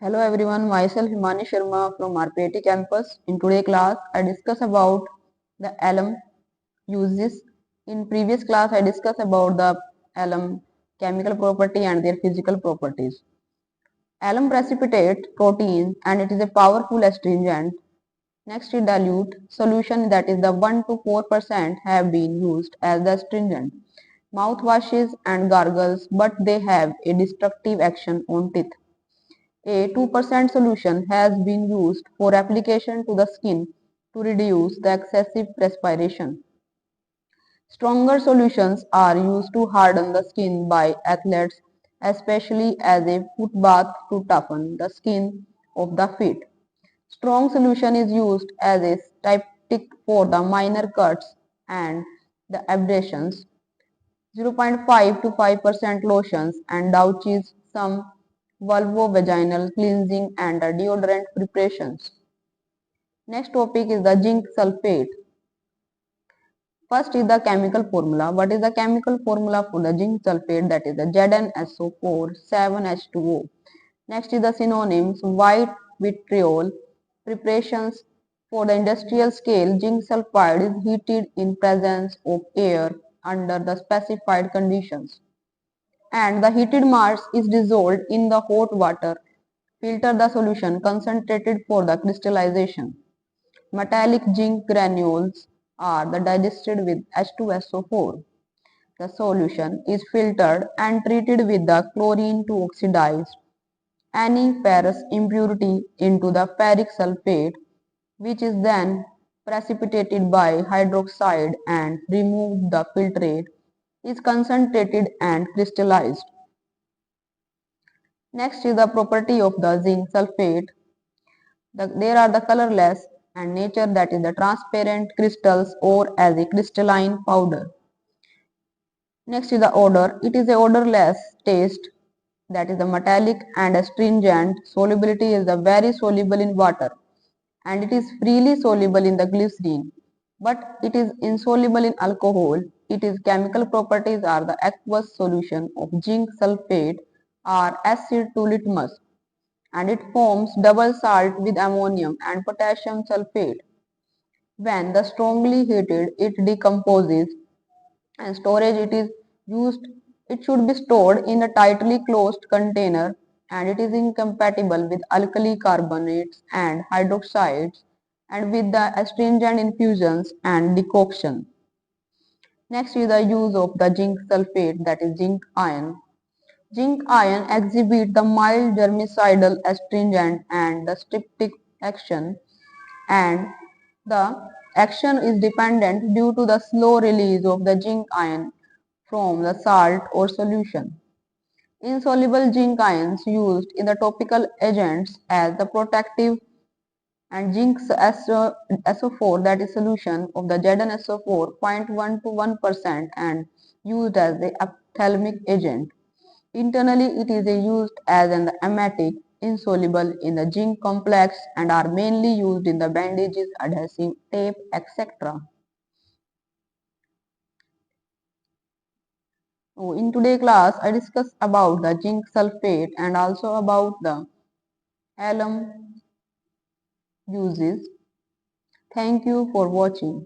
Hello everyone, myself Himani Sharma from RPIIT campus. In today's class, I discuss about the alum uses. In previous class, I discussed about the alum chemical property and their physical properties. Alum precipitate proteins and it is a powerful astringent. Next is dilute solution, that is the 1 to 4% have been used as the astringent. Mouthwashes and gargles, but they have a destructive action on teeth. A 2% solution has been used for application to the skin to reduce the excessive perspiration. Stronger solutions are used to harden the skin by athletes, especially as a foot bath to toughen the skin of the feet. Strong solution is used as a styptic for the minor cuts and the abrasions. 0.5 to 5% lotions and douches, some vulvovaginal cleansing and the deodorant preparations. Next topic is the zinc sulfate. First is the chemical formula. What is the chemical formula for the zinc sulfate? That is the ZnSO4 7H2O. Next is the synonyms: white vitriol. Preparations for the industrial scale, zinc sulfide is heated in presence of air under the specified conditions, and the heated mass is dissolved in the hot water. Filter the solution concentrated for the crystallization. Metallic zinc granules are digested with H2SO4. The solution is filtered and treated with the chlorine to oxidize any ferrous impurity into the ferric sulfate, which is then precipitated by hydroxide and removed. The filtrate is concentrated and crystallized. Next is the property of the zinc sulfate. There are the colorless and nature, that is the transparent crystals or as a crystalline powder. Next is the odor. It is a odorless taste, that is the metallic and astringent. Solubility is the very soluble in water and it is freely soluble in the glycerine, but it is insoluble in alcohol. Its chemical properties are the aqueous solution of zinc sulfate are acid to litmus, and it forms double salt with ammonium and potassium sulfate. When the strongly heated, it decomposes, and storage it is used. It should be stored in a tightly closed container, and it is incompatible with alkali carbonates and hydroxides and with the astringent infusions and decoction. Next is the use of the zinc sulfate, that is zinc ion. Zinc ion exhibit the mild germicidal astringent and the styptic action, and the action is dependent due to the slow release of the zinc ion from the salt or solution. Insoluble zinc ions used in the topical agents as the protective, and zinc SO4, that is solution of the ZnSO4 0.1 to 1% and used as the ophthalmic agent. Internally, it is used as an emetic, insoluble in the zinc complex, and are mainly used in the bandages, adhesive tape, etc. So, in today's class, I discuss about the zinc sulfate and also about the alum uses. Thank you for watching.